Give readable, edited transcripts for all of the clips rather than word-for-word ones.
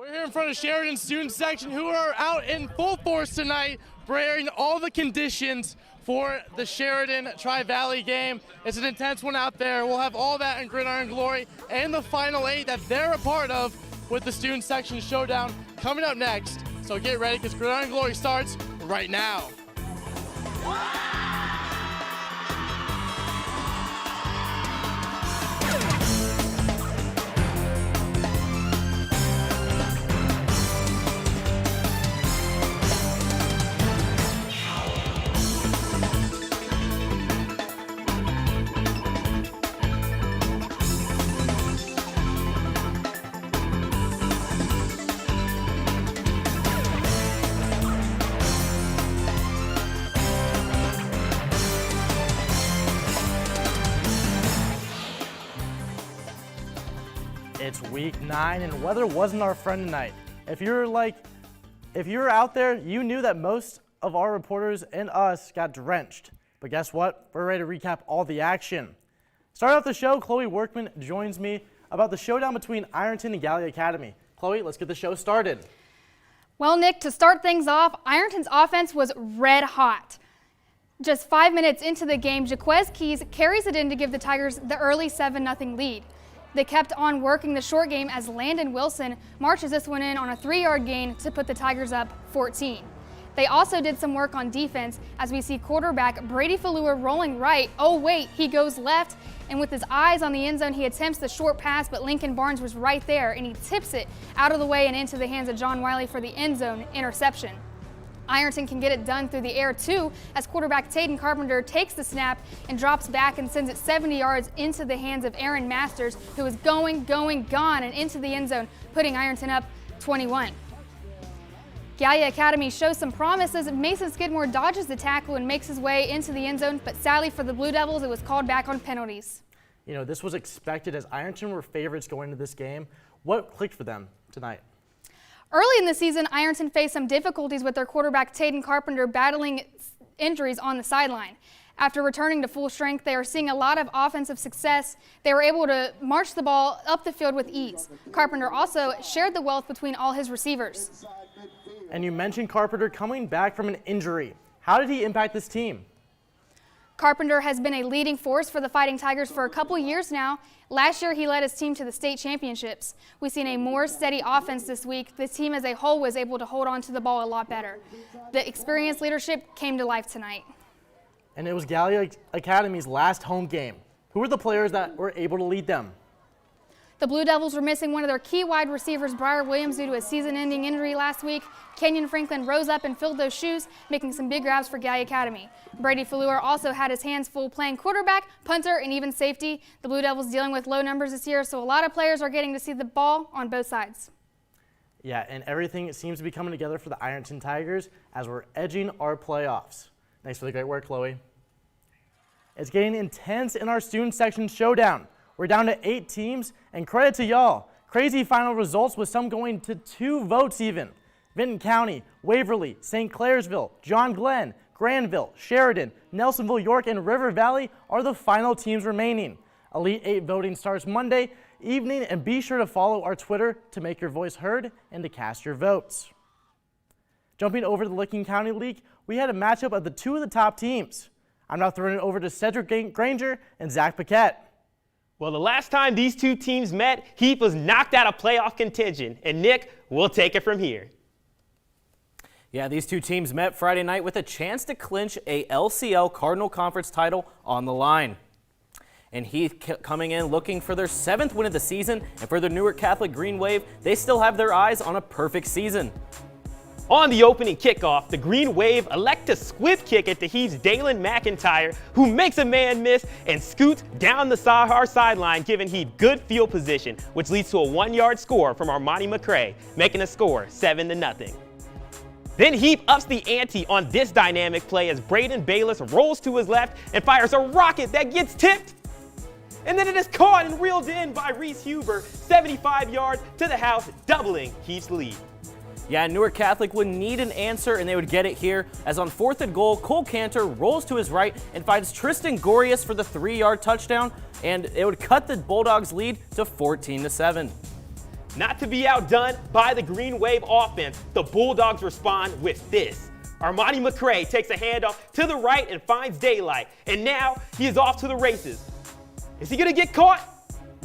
We're here in front of Sheridan student section who are out in full force tonight, preparing all the conditions for the Sheridan Tri-Valley game. It's an intense one out there. We'll have all that in Gridiron Glory and the Final 8 that they're a part of with the student section showdown coming up next. So get ready because Gridiron Glory starts right now. It's week 9 and weather wasn't our friend tonight. If you're out there, you knew that most of our reporters and us got drenched. But guess what? We're ready to recap all the action. Start off the show, Chloe Workman joins me about the showdown between Ironton and Gallia Academy. Chloe, let's get the show started. Well, Nick, to start things off, Ironton's offense was red hot. Just 5 minutes into the game, Teays carries it in to give the Tigers the early 7-0 lead. They kept on working the short game as Landon Wilson marches this one in on a 3-yard gain to put the Tigers up 14. They also did some work on defense as we see quarterback Brady Falua rolling right. Oh wait, he goes left, and with his eyes on the end zone, he attempts the short pass, but Lincoln Barnes was right there, and he tips it out of the way and into the hands of John Wiley for the end zone interception. Ironton can get it done through the air too, as quarterback Tayden Carpenter takes the snap and drops back and sends it 70 yards into the hands of Aaron Masters, who is gone, and into the end zone, putting Ironton up 21. Gallia Academy shows some promise as Mason Skidmore dodges the tackle and makes his way into the end zone, but sadly for the Blue Devils, it was called back on penalties. You know, this was expected as Ironton were favorites going into this game. What clicked for them tonight? Early in the season, Ironton faced some difficulties with their quarterback Tayden Carpenter battling injuries on the sideline. After returning to full strength, they are seeing a lot of offensive success. They were able to march the ball up the field with ease. Carpenter also shared the wealth between all his receivers. And you mentioned Carpenter coming back from an injury. How did he impact this team? Carpenter has been a leading force for the Fighting Tigers for a couple years now. Last year, he led his team to the state championships. We've seen a more steady offense this week. The team as a whole was able to hold on to the ball a lot better. The experienced leadership came to life tonight. And it was Gallia Academy's last home game. Who were the players that were able to lead them? The Blue Devils were missing one of their key wide receivers, Briar Williams, due to a season-ending injury last week. Kenyon Franklin rose up and filled those shoes, making some big grabs for Gallia Academy. Brady Falua also had his hands full playing quarterback, punter, and even safety. The Blue Devils dealing with low numbers this year, so a lot of players are getting to see the ball on both sides. Yeah, and everything seems to be coming together for the Ironton Tigers as we're edging our playoffs. Thanks for the great work, Chloe. It's getting intense in our student section showdown. We're down to 8 teams, and credit to y'all. Crazy final results with some going to 2 votes even. Vinton County, Waverly, St. Clairsville, John Glenn, Granville, Sheridan, Nelsonville-York, and River Valley are the final teams remaining. Elite 8 voting starts Monday evening, and be sure to follow our Twitter to make your voice heard and to cast your votes. Jumping over to the Licking County League, we had a matchup of the 2 of the top teams. I'm now throwing it over to Cedric Granger and Zach Paquette. Well, the last time these 2 teams met, Heath was knocked out of playoff contention. And Nick, we'll take it from here. Yeah, these 2 teams met Friday night with a chance to clinch a LCL Cardinal Conference title on the line. And Heath coming in looking for their 7th win of the season, and for the Newark Catholic Green Wave, they still have their eyes on a perfect season. On the opening kickoff, the Green Wave elect to swift kick it to Heath's Dalen McIntyre, who makes a man miss and scoots down the Sahar sideline, giving Heath good field position, which leads to a 1-yard score from Armani McCray, making the score 7-0. Then Heath ups the ante on this dynamic play as Braden Bayless rolls to his left and fires a rocket that gets tipped. And then it is caught and reeled in by Reese Huber, 75 yards to the house, doubling Heath's lead. Yeah, Newark Catholic would need an answer, and they would get it here, as on 4th and goal, Cole Cantor rolls to his right and finds Tristan Gorius for the 3-yard touchdown, and it would cut the Bulldogs' lead to 14-7. Not to be outdone by the Green Wave offense, the Bulldogs respond with this. Armani McCray takes a handoff to the right and finds daylight, and now he is off to the races. Is he gonna get caught?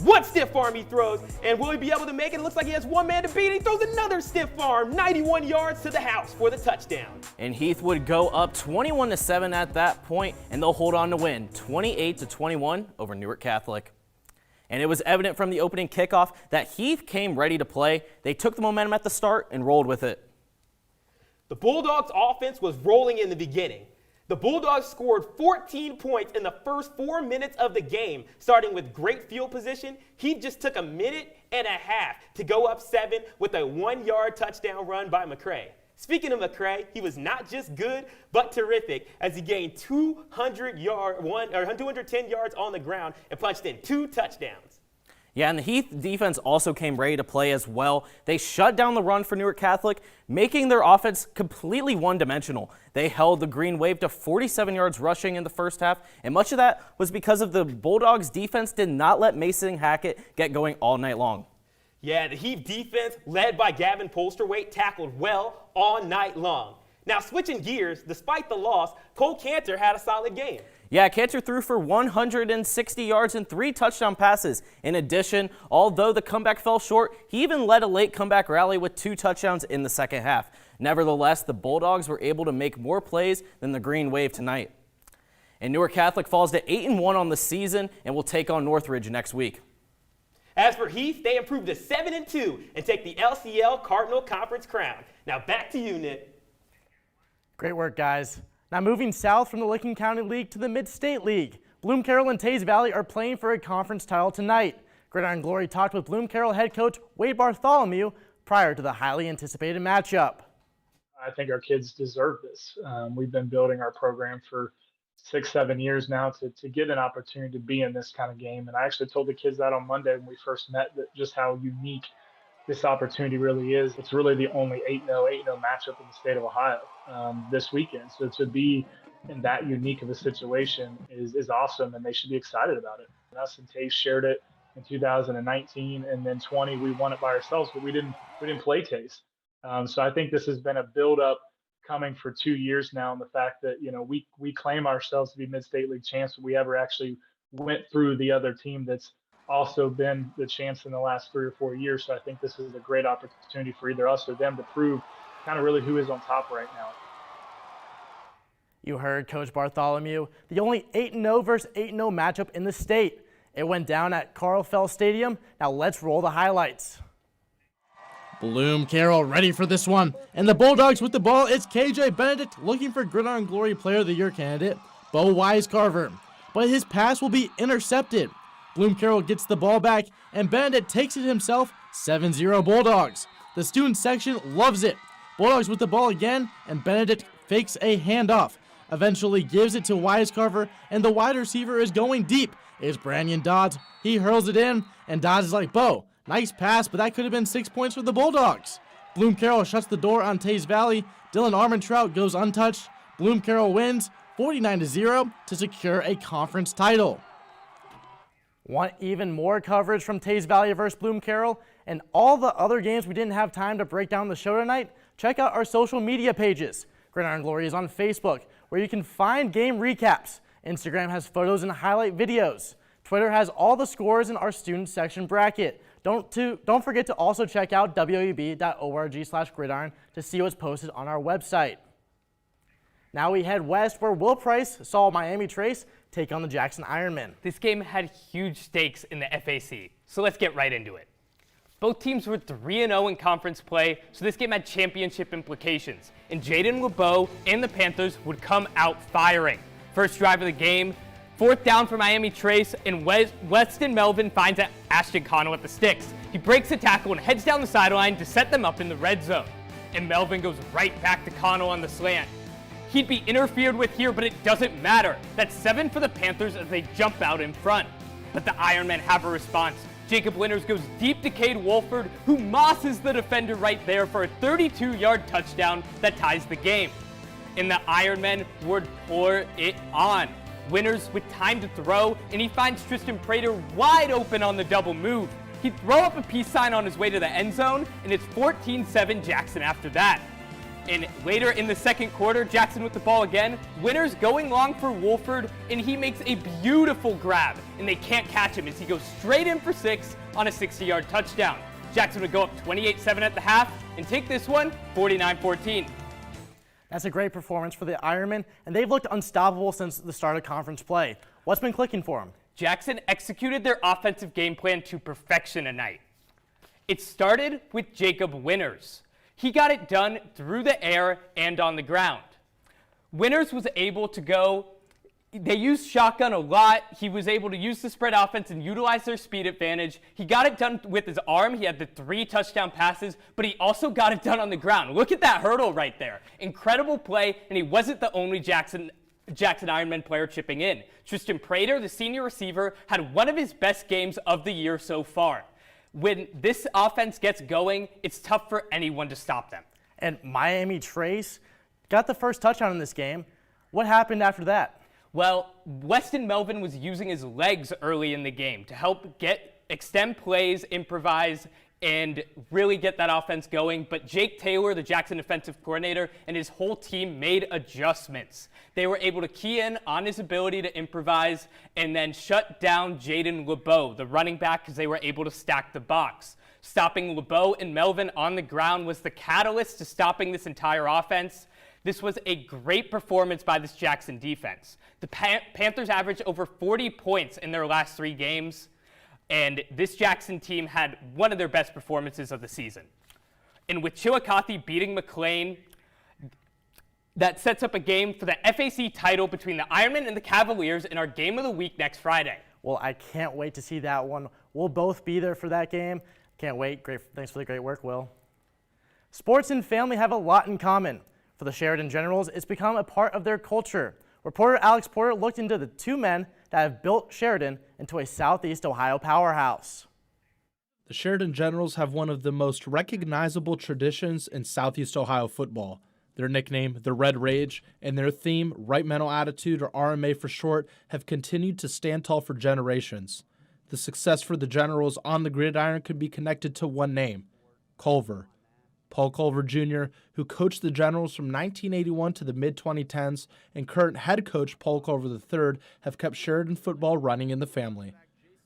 One stiff arm he throws, and will he be able to make it? It looks like he has one man to beat. He throws another stiff arm, 91 yards to the house for the touchdown. And Heath would go up 21-7 at that point, and they'll hold on to win 28-21 over Newark Catholic. And it was evident from the opening kickoff that Heath came ready to play. They took the momentum at the start and rolled with it. The Bulldogs' offense was rolling in the beginning. The Bulldogs scored 14 points in the first 4 minutes of the game, starting with great field position. Heath just took a minute and a half to go up 7 with a 1-yard touchdown run by McCray. Speaking of McCray, he was not just good, but terrific as he gained 210 yards on the ground and punched in 2 touchdowns. Yeah, and the Heath defense also came ready to play as well. They shut down the run for Newark Catholic, making their offense completely one-dimensional. They held the Green Wave to 47 yards rushing in the first half, and much of that was because of the Bulldogs' defense did not let Mason Hackett get going all night long. Yeah, the Heath defense, led by Gavin Polsterwaite, tackled well all night long. Now, switching gears, despite the loss, Cole Cantor had a solid game. Yeah, Cantor threw for 160 yards and 3 touchdown passes. In addition, although the comeback fell short, he even led a late comeback rally with 2 touchdowns in the second half. Nevertheless, the Bulldogs were able to make more plays than the Green Wave tonight. And Newark Catholic falls to 8-1 on the season and will take on Northridge next week. As for Heath, they improved to 7-2 and take the LCL Cardinal Conference crown. Now back to you, Nick. Great work, guys. Now moving south from the Licking County League to the Mid-State League. Bloom-Carroll and Teays Valley are playing for a conference title tonight. Gridiron Glory talked with Bloom-Carroll head coach Wade Bartholomew prior to the highly anticipated matchup. I think our kids deserve this. We've been building our program for 6-7 years now to get an opportunity to be in this kind of game. And I actually told the kids that on Monday when we first met, that just how unique this opportunity really is. It's really the only 8-0 matchup in the state of Ohio this weekend. So to be in that unique of a situation is awesome, and they should be excited about it. And us and Teays shared it in 2019, and then 20 we won it by ourselves, but we didn't play Teays. So I think this has been a build-up coming for 2 years now, and the fact that we claim ourselves to be Mid-State League champs, but we ever actually went through the other team that's also been the champs in the last 3 or 4 years. So I think this is a great opportunity for either us or them to prove kind of really who is on top right now. You heard Coach Bartholomew, the only 8-0 versus 8-0 matchup in the state. It went down at Carl Fell Stadium. Now let's roll the highlights. Bloom-Carroll ready for this one. And the Bulldogs with the ball. It's KJ Benedict looking for Gridiron Glory Player of the Year candidate, Bo Wisecarver. But his pass will be intercepted. Bloom-Carroll gets the ball back, and Benedict takes it himself, 7-0 Bulldogs. The student section loves it. Bulldogs with the ball again, and Benedict fakes a handoff. Eventually gives it to Wisecarver, and the wide receiver is going deep. It's Brandon Dodds. He hurls it in, and Dodds is like, Bo, nice pass, but that could have been 6 points for the Bulldogs. Bloom-Carroll shuts the door on Teays Valley. Dylan Armentrout goes untouched. Bloom-Carroll wins 49-0 to secure a conference title. Want even more coverage from Teays Valley versus Bloom-Carroll and all the other games we didn't have time to break down the show tonight? Check out our social media pages. Gridiron Glory is on Facebook, where you can find game recaps. Instagram has photos and highlight videos. Twitter has all the scores in our student section bracket. Don't forget to also check out woub.org/gridiron to see what's posted on our website. Now we head west, where Will Price saw Miami Trace take on the Jackson Ironmen. This game had huge stakes in the FAC, so let's get right into it. Both teams were 3-0 in conference play, so this game had championship implications, and Jaden LeBeau and the Panthers would come out firing. First drive of the game, 4th down for Miami Trace, and Weston Melvin finds Ashton Connell at the sticks. He breaks the tackle and heads down the sideline to set them up in the red zone. And Melvin goes right back to Connell on the slant. He'd be interfered with here, but it doesn't matter. That's 7 for the Panthers as they jump out in front. But the Ironmen have a response. Jacob Winters goes deep to Cade Wolford, who mosses the defender right there for a 32-yard touchdown that ties the game. And the Ironmen would pour it on. Winters with time to throw, and he finds Tristan Prater wide open on the double move. He'd throw up a peace sign on his way to the end zone, and it's 14-7 Jackson after that. And later in the second quarter, Jackson with the ball again. Winners going long for Wolford, and he makes a beautiful grab, and they can't catch him as he goes straight in for 6 on a 60-yard touchdown. Jackson would go up 28-7 at the half and take this one 49-14. That's a great performance for the Ironmen, and they've looked unstoppable since the start of conference play. What's been clicking for them? Jackson executed their offensive game plan to perfection tonight. It started with Jacob Winters. He got it done through the air and on the ground. Winters was able to go, they used shotgun a lot. He was able to use the spread offense and utilize their speed advantage. He got it done with his arm. He had the 3 touchdown passes, but he also got it done on the ground. Look at that hurdle right there. Incredible play, and he wasn't the only Jackson Ironman player chipping in. Tristan Prater, the senior receiver, had one of his best games of the year so far. When this offense gets going, it's tough for anyone to stop them. And Miami Trace got the first touchdown in this game. What happened after that? Well, Weston Melvin was using his legs early in the game to help extend plays, improvise, and really get that offense going. But Jake Taylor, the Jackson defensive coordinator, and his whole team made adjustments. They were able to key in on his ability to improvise and then shut down Jaden LeBeau, the running back, because they were able to stack the box. Stopping LeBeau and Melvin on the ground was the catalyst to stopping this entire offense. This was a great performance by this Jackson defense. The Panthers averaged over 40 points in their last 3 games. And this Jackson team had one of their best performances of the season. And with Chillicothe beating McLean, that sets up a game for the FAC title between the Ironmen and the Cavaliers in our game of the week next Friday. Well, I can't wait to see that one. We'll both be there for that game. Can't wait. Great. Thanks for the great work, Will. Sports and family have a lot in common. For the Sheridan Generals, it's become a part of their culture. Reporter Alex Porter looked into the 2 men that have built Sheridan into a Southeast Ohio powerhouse. The Sheridan Generals have one of the most recognizable traditions in Southeast Ohio football. Their nickname, the Red Rage, and their theme, Right Mental Attitude, or RMA for short, have continued to stand tall for generations. The success for the Generals on the gridiron could be connected to one name, Culver. Paul Culver Jr., who coached the Generals from 1981 to the mid-2010s, and current head coach Paul Culver III have kept Sheridan football running in the family.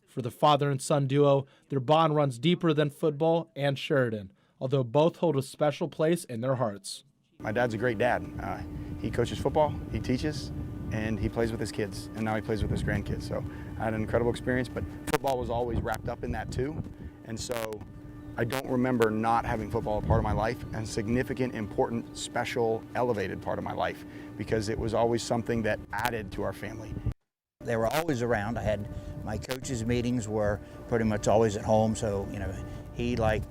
For the father and son duo, their bond runs deeper than football and Sheridan, although both hold a special place in their hearts. My dad's a great dad. He coaches football, he teaches, and he plays with his kids, and now he plays with his grandkids. So I had an incredible experience, but football was always wrapped up in that too, and so I don't remember not having football a part of my life, and significant, important, special, elevated part of my life, because it was always something that added to our family. They were always around. I had my coaches' meetings were pretty much always at home, so he like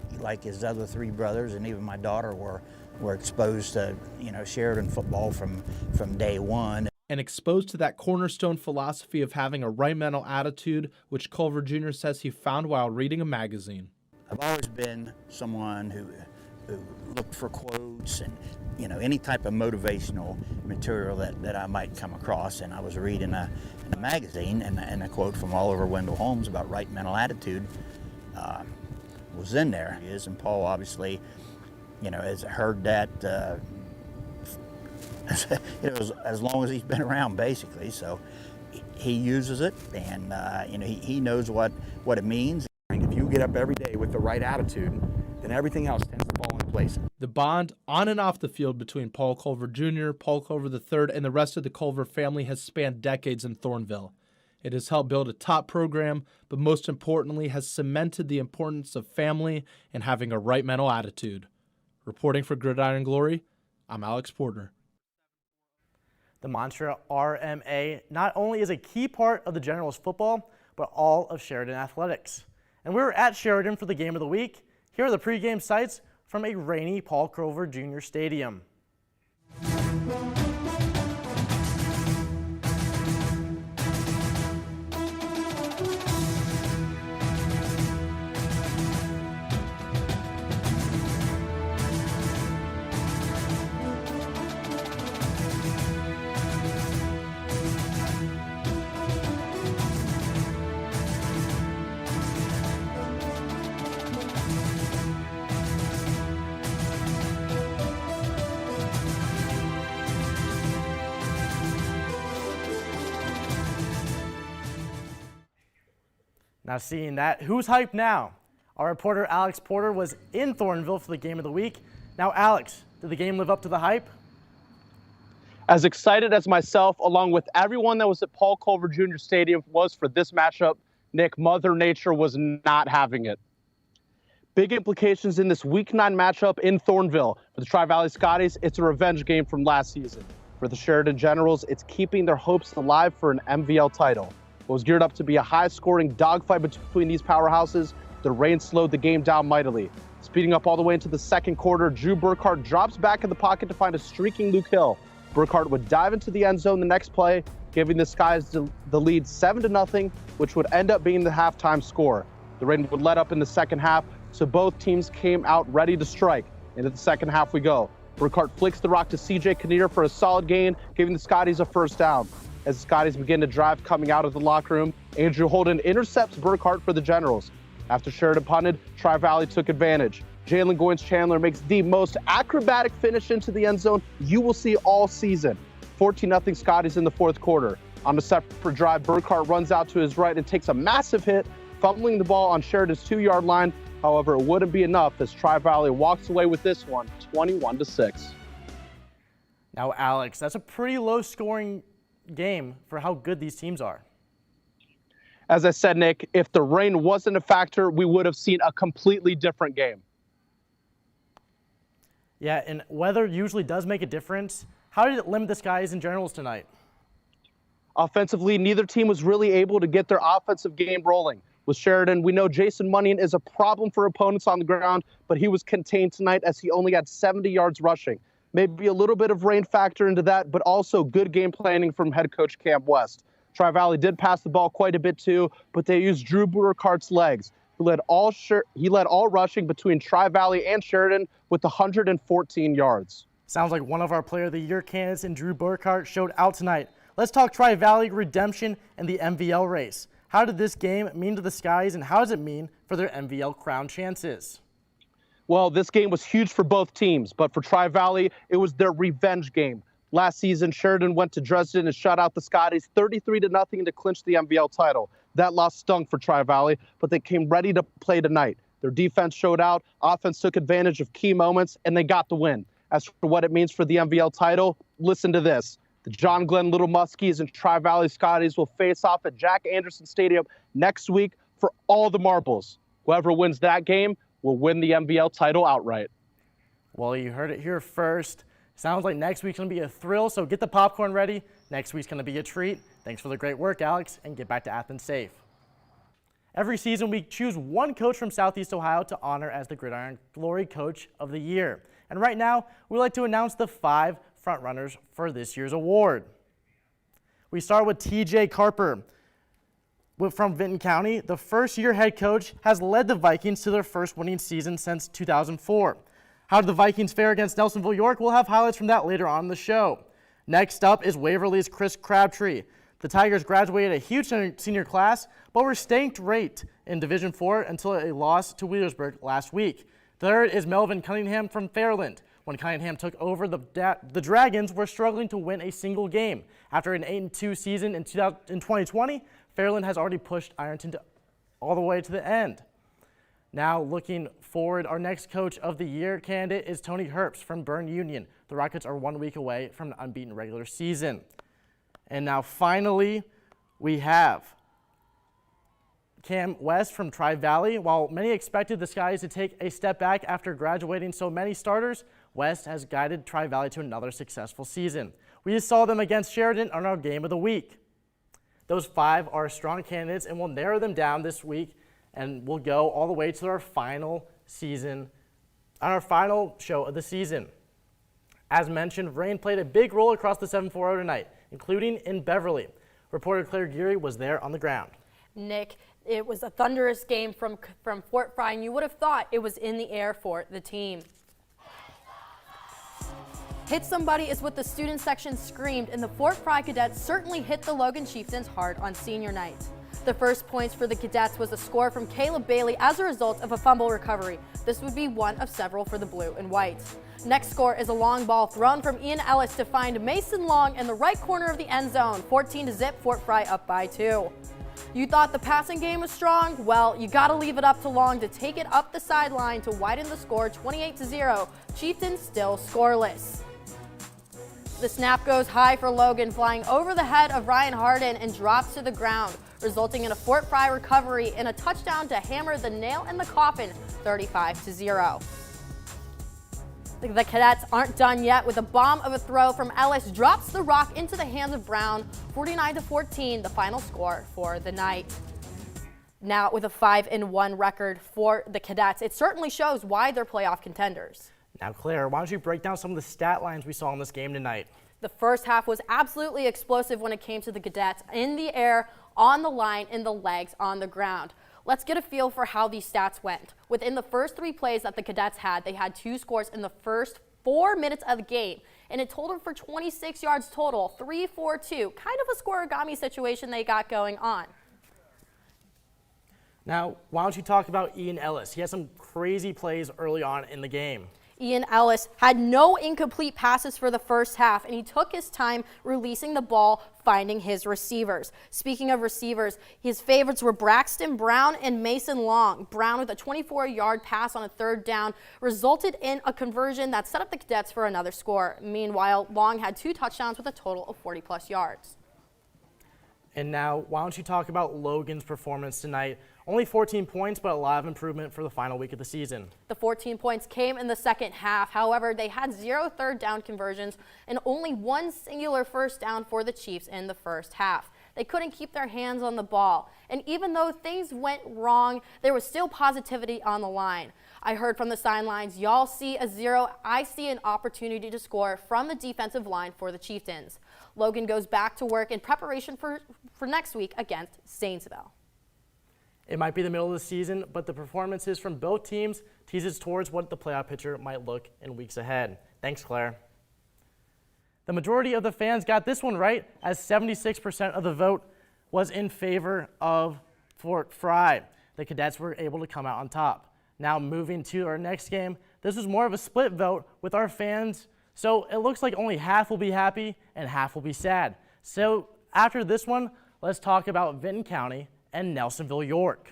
his other 3 brothers and even my daughter were exposed to Sheridan football from day one. And exposed to that cornerstone philosophy of having a right mental attitude, which Culver Jr. says he found while reading a magazine. I've always been someone who looked for quotes and any type of motivational material that I might come across. And I was reading in a magazine, and a quote from Oliver Wendell Holmes about right mental attitude was in there. And Paul obviously, has heard that as long as he's been around, basically. So he uses it, and he knows what it means. If you get up every day with the right attitude, then everything else tends to fall into place. The bond on and off the field between Paul Culver Jr., Paul Culver III, and the rest of the Culver family has spanned decades in Thornville. It has helped build a top program, but most importantly has cemented the importance of family and having a right mental attitude. Reporting for Gridiron Glory, I'm Alex Porter. The mantra RMA not only is a key part of the Generals football, but all of Sheridan athletics. And we were at Sheridan for the game of the week. Here are the pregame sights from a rainy Paul Culver Jr. Stadium. Now seeing that, who's hyped now? Our reporter Alex Porter was in Thornville for the game of the week. Now Alex, did the game live up to the hype? As excited as myself, along with everyone that was at Paul Culver Jr. Stadium was for this matchup, Nick, Mother Nature was not having it. Big implications in this Week 9 matchup in Thornville. For the Tri-Valley Scotties, it's a revenge game from last season. For the Sheridan Generals, it's keeping their hopes alive for an MVL title. What was geared up to be a high-scoring dogfight between these powerhouses, the rain slowed the game down mightily. Speeding up all the way into the second quarter, Drew Burkhart drops back in the pocket to find a streaking Luke Hill. Burkhart would dive into the end zone the next play, giving the Skies the lead 7-0, which would end up being the halftime score. The rain would let up in the second half, so both teams came out ready to strike. Into the second half we go. Burkhart flicks the rock to CJ Kinnear for a solid gain, giving the Scotties a first down. As the Scotties begin to drive coming out of the locker room, Andrew Holden intercepts Burkhart for the Generals. After Sheridan punted, Tri-Valley took advantage. Jalen Goins-Chandler makes the most acrobatic finish into the end zone you will see all season. 14-0 Scotties in the fourth quarter. On a separate drive, Burkhart runs out to his right and takes a massive hit, fumbling the ball on Sheridan's 2-yard line. However, it wouldn't be enough as Tri-Valley walks away with this one, 21-6. Now, Alex, that's a pretty low-scoring game for how good these teams are. As I said, Nick, if the rain wasn't a factor, we would have seen a completely different game. Yeah, and weather usually does make a difference. How did it limit the Skies and Generals tonight? Offensively, neither team was really able to get their offensive game rolling. With Sheridan, we know Jason Munyon is a problem for opponents on the ground, but he was contained tonight as he only had 70 yards rushing. Maybe a little bit of rain factor into that, but also good game planning from head coach Cam West. Tri-Valley did pass the ball quite a bit too, but they used Drew Burkhart's legs. He led all rushing between Tri-Valley and Sheridan with 114 yards. Sounds like one of our Player of the Year candidates in Drew Burkhart showed out tonight. Let's talk Tri-Valley redemption and the MVL race. How did this game mean to the Skies, and how does it mean for their MVL crown chances? Well, this game was huge for both teams, but for Tri-Valley, it was their revenge game. Last season, Sheridan went to Dresden and shut out the Scotties 33-0 to clinch the MVL title. That loss stung for Tri-Valley, but they came ready to play tonight. Their defense showed out, offense took advantage of key moments, and they got the win. As for what it means for the MVL title, listen to this. The John Glenn Little Muskies and Tri-Valley Scotties will face off at Jack Anderson Stadium next week for all the marbles. Whoever wins that game will win the MVL title outright. Well, you heard it here first. Sounds like next week's going to be a thrill, so get the popcorn ready. Next week's going to be a treat. Thanks for the great work, Alex, and get back to Athens safe. Every season, we choose one coach from Southeast Ohio to honor as the Gridiron Glory Coach of the Year. And right now, we'd like to announce the 5 frontrunners for this year's award. We start with TJ Carper. From Vinton County, the first-year head coach has led the Vikings to their first winning season since 2004. How did the Vikings fare against Nelsonville-York? We'll have highlights from that later on in the show. Next up is Waverly's Chris Crabtree. The Tigers graduated a huge senior class, but were stanked rate in Division IV until a loss to Wheelersburg last week. Third is Melvin Cunningham from Fairland. When Cunningham took over, the Dragons were struggling to win a single game. After an 8-2 season in 2020, Fairland has already pushed Ironton all the way to the end. Now looking forward, our next Coach of the Year candidate is Tony Herbst from Bern Union. The Rockets are 1 week away from an unbeaten regular season. And now finally, we have Cam West from Tri-Valley. While many expected the Skies to take a step back after graduating so many starters, West has guided Tri-Valley to another successful season. We just saw them against Sheridan on our Game of the Week. Those 5 are strong candidates, and we'll narrow them down this week, and we'll go all the way to our final season, on our final show of the season. As mentioned, rain played a big role across the 740 tonight, including in Beverly. Reporter Claire Geary was there on the ground. Nick, it was a thunderous game from Fort Frye, and you would have thought it was in the air for the team. Hit somebody is what the student section screamed, and the Fort Frye cadets certainly hit the Logan Chieftains hard on senior night. The first points for the cadets was a score from Caleb Bailey as a result of a fumble recovery. This would be one of several for the blue and white. Next score is a long ball thrown from Ian Ellis to find Mason Long in the right corner of the end zone. 14-0, Fort Frye up by 2. You thought the passing game was strong? Well, you got to leave it up to Long to take it up the sideline to widen the score 28-0. Chieftains still scoreless. The snap goes high for Logan, flying over the head of Ryan Harden and drops to the ground, resulting in a Fort Frye recovery and a touchdown to hammer the nail in the coffin 35-0. The Cadets aren't done yet with a bomb of a throw from Ellis drops the rock into the hands of Brown, 49-14, the final score for the night. Now with a 5-1 record for the Cadets, it certainly shows why they're playoff contenders. Now, Claire, why don't you break down some of the stat lines we saw in this game tonight? The first half was absolutely explosive when it came to the Cadets in the air, on the line, in the legs, on the ground. Let's get a feel for how these stats went. Within the first 3 plays that the Cadets had, they had 2 scores in the first 4 minutes of the game, and it totaled for 26 yards total, 3-4-2, kind of a scoregami situation they got going on. Now, why don't you talk about Ian Ellis? He had some crazy plays early on in the game. Ian Ellis had no incomplete passes for the first half, and he took his time releasing the ball, finding his receivers. Speaking of receivers, his favorites were Braxton Brown and Mason Long. Brown with a 24-yard pass on a 3rd down resulted in a conversion that set up the Cadets for another score. Meanwhile, Long had 2 touchdowns with a total of 40-plus yards. And now, why don't you talk about Logan's performance tonight? Only 14 points, but a lot of improvement for the final week of the season. The 14 points came in the second half. However, they had 0 3rd down conversions and only 1 singular first down for the Chiefs in the first half. They couldn't keep their hands on the ball. And even though things went wrong, there was still positivity on the line. I heard from the sidelines, y'all see a 0, I see an opportunity to score from the defensive line for the Chieftains. Logan goes back to work in preparation for next week against Zanesville. It might be the middle of the season, but the performances from both teams teases towards what the playoff picture might look in weeks ahead. Thanks, Claire. The majority of the fans got this one right, as 76% of the vote was in favor of Fort Frye. The Cadets were able to come out on top. Now moving to our next game, this was more of a split vote with our fans, so it looks like only half will be happy and half will be sad. So after this one, let's talk about Vinton County and Nelsonville-York.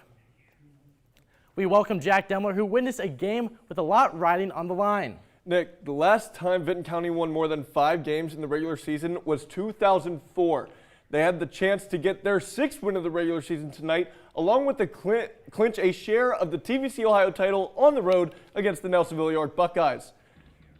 We welcome Jack Demler, who witnessed a game with a lot riding on the line. Nick, the last time Vinton County won more than 5 games in the regular season was 2004. They had the chance to get their 6th win of the regular season tonight, along with the clinch a share of the TVC Ohio title on the road against the Nelsonville-York Buckeyes.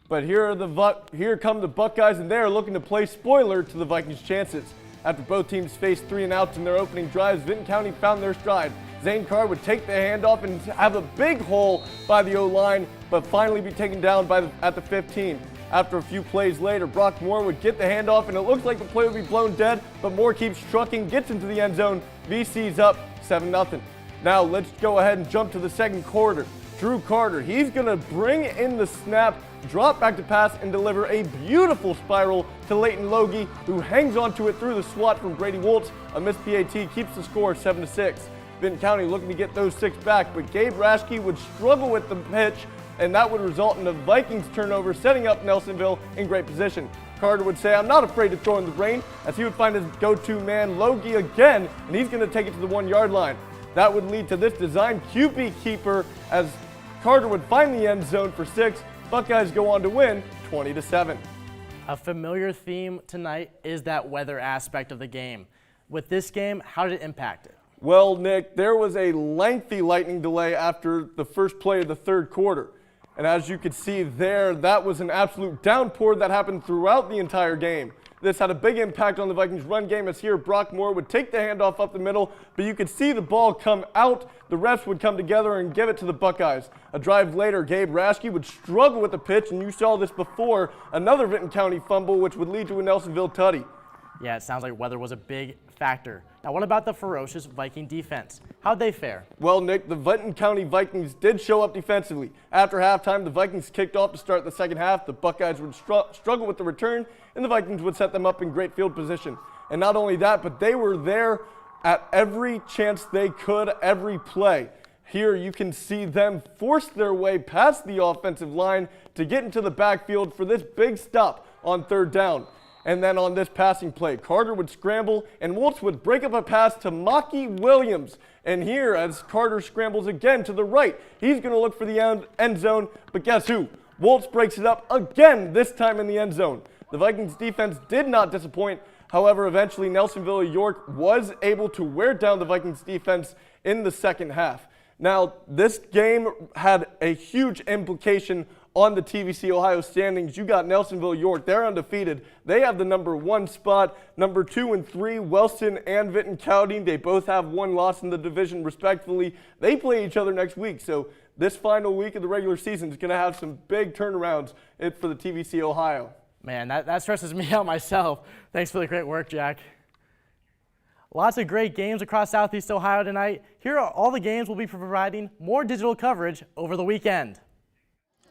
But here come the Buckeyes, and they are looking to play spoiler to the Vikings' chances. After both teams faced 3 and outs in their opening drives, Vinton County found their stride. Zane Carr would take the handoff and have a big hole by the O-line, but finally be taken down at the 15. After a few plays later, Brock Moore would get the handoff, and it looks like the play would be blown dead, but Moore keeps trucking, gets into the end zone. VC's up 7-0. Now let's go ahead and jump to the second quarter. Drew Carter, he's going to bring in the snap, drop back to pass, and deliver a beautiful spiral to Leighton Logie, who hangs onto it through the swat from Brady Woltz. A missed PAT keeps the score 7-6. Vinton County looking to get those 6 back, but Gabe Raschke would struggle with the pitch, and that would result in a Vikings turnover, setting up Nelsonville in great position. Carter would say, I'm not afraid to throw in the rain, as he would find his go-to man, Logie, again, and he's going to take it to the 1-yard line. That would lead to this design QB keeper, as Carter would find the end zone for 6. Buckeyes go on to win 20-7. A familiar theme tonight is that weather aspect of the game. With this game, how did it impact it? Well, Nick, there was a lengthy lightning delay after the first play of the 3rd quarter. And as you could see there, that was an absolute downpour that happened throughout the entire game. This had a big impact on the Vikings' run game, as here Brock Moore would take the handoff up the middle, but you could see the ball come out. The refs would come together and give it to the Buckeyes. A drive later, Gabe Raschke would struggle with the pitch, and you saw this before, another Vinton County fumble, which would lead to a Nelsonville tutty. Yeah, it sounds like weather was a big factor. Now, what about the ferocious Viking defense? How'd they fare? Well, Nick, the Vinton County Vikings did show up defensively. After halftime, the Vikings kicked off to start the second half. The Buckeyes would struggle with the return, and the Vikings would set them up in great field position. And not only that, but they were there at every chance they could, every play. Here you can see them force their way past the offensive line to get into the backfield for this big stop on 3rd down. And then on this passing play, Carter would scramble and Woltz would break up a pass to Maki Williams. And here, as Carter scrambles again to the right, he's going to look for the end zone, but guess who? Woltz breaks it up again, this time in the end zone. The Vikings defense did not disappoint. However, eventually Nelsonville-York was able to wear down the Vikings defense in the second half. Now, this game had a huge implication on the TVC Ohio standings. You got Nelsonville-York. They're undefeated. They have the number 1 spot. Number 2 and 3, Wellston and Vinton Co. They both have 1 loss in the division, respectively. They play each other next week. So this final week of the regular season is going to have some big turnarounds for the TVC Ohio. Man, that stresses me out myself. Thanks for the great work, Jack. Lots of great games across Southeast Ohio tonight. Here are all the games we'll be providing more digital coverage over the weekend.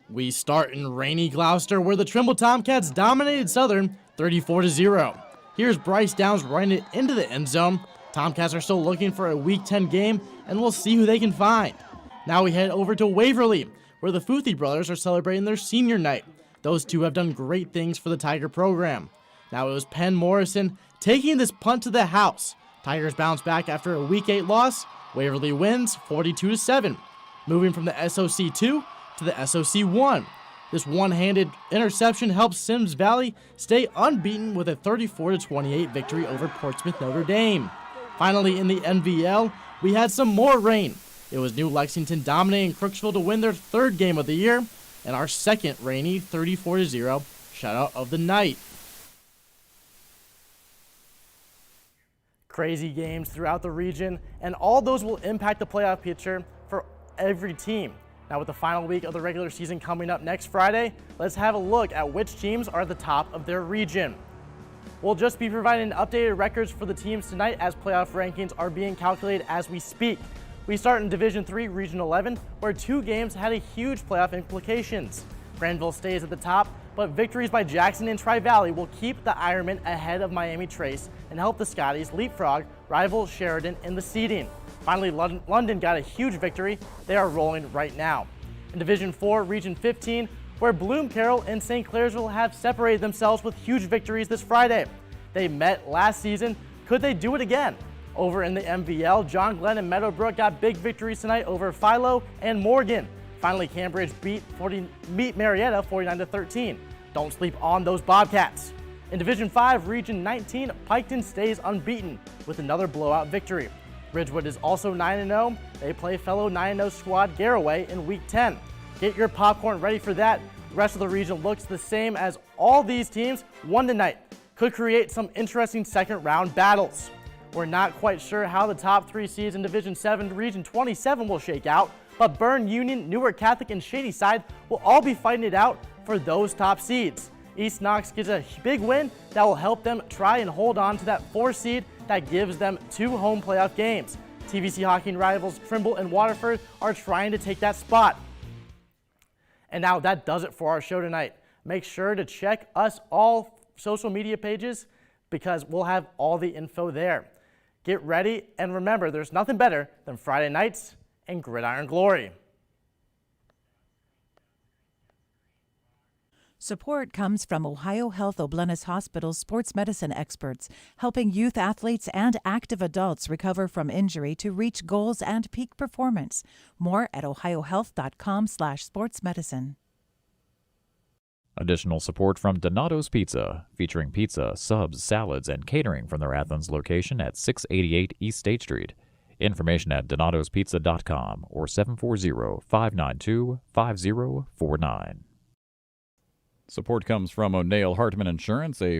We start in rainy Gloucester, where the Trimble Tomcats dominated Southern 34-0. Here's Bryce Downs running it into the end zone. Tomcats are still looking for a Week 10 game, and we'll see who they can find. Now we head over to Waverly, where the Futhi brothers are celebrating their senior night. Those two have done great things for the Tiger program. Now it was Penn Morrison taking this punt to the house. Tigers bounce back after a Week 8 loss. Waverly wins 42-7. Moving from the SOC 2 to the SOC 1. This one-handed interception helps Sims Valley stay unbeaten with a 34-28 victory over Portsmouth Notre Dame. Finally, in the NVL, we had some more rain. It was New Lexington dominating Crooksville to win their 3rd game of the year, and our second rainy 34-0 shutout of the night. Crazy games throughout the region, and all those will impact the playoff picture for every team. Now with the final week of the regular season coming up next Friday, let's have a look at which teams are at the top of their region. We'll just be providing updated records for the teams tonight as playoff rankings are being calculated as we speak. We start in Division 3, Region 11, where 2 games had a huge playoff implications. Granville stays at the top, but victories by Jackson and Tri-Valley will keep the Ironmen ahead of Miami Trace and help the Scotties leapfrog rival Sheridan in the seeding. Finally, London got a huge victory. They are rolling right now. In Division 4, Region 15, where Bloom-Carroll and St. Clairsville have separated themselves with huge victories this Friday. They met last season. Could they do it again? Over in the MVL, John Glenn and Meadowbrook got big victories tonight over Philo and Morgan. Finally, Cambridge beat Marietta 49-13. Don't sleep on those Bobcats. In Division 5, Region 19, Piketon stays unbeaten with another blowout victory. Ridgewood is also 9-0. They play fellow 9-0 squad Garraway in Week 10. Get your popcorn ready for that. The rest of the region looks the same as all these teams won tonight. Could create some interesting second round battles. We're not quite sure how the top 3 seeds in Division 7, Region 27 will shake out, but Byrne Union, Newark Catholic, and Shadyside will all be fighting it out for those top seeds. East Knox gets a big win that will help them try and hold on to that 4 seed that gives them 2 home playoff games. TVC hockey rivals Trimble and Waterford are trying to take that spot. And now that does it for our show tonight. Make sure to check us all social media pages because we'll have all the info there. Get ready, and remember, there's nothing better than Friday nights and Gridiron Glory. Support comes from Ohio Health O'Bleness Hospital's sports medicine experts, helping youth athletes and active adults recover from injury to reach goals and peak performance. More at ohiohealth.com/sportsmedicine. Additional support from Donato's Pizza, featuring pizza, subs, salads, and catering from their Athens location at 688 East State Street. Information at donatospizza.com or 740-592-5049. Support comes from O'Neill Hartman Insurance, a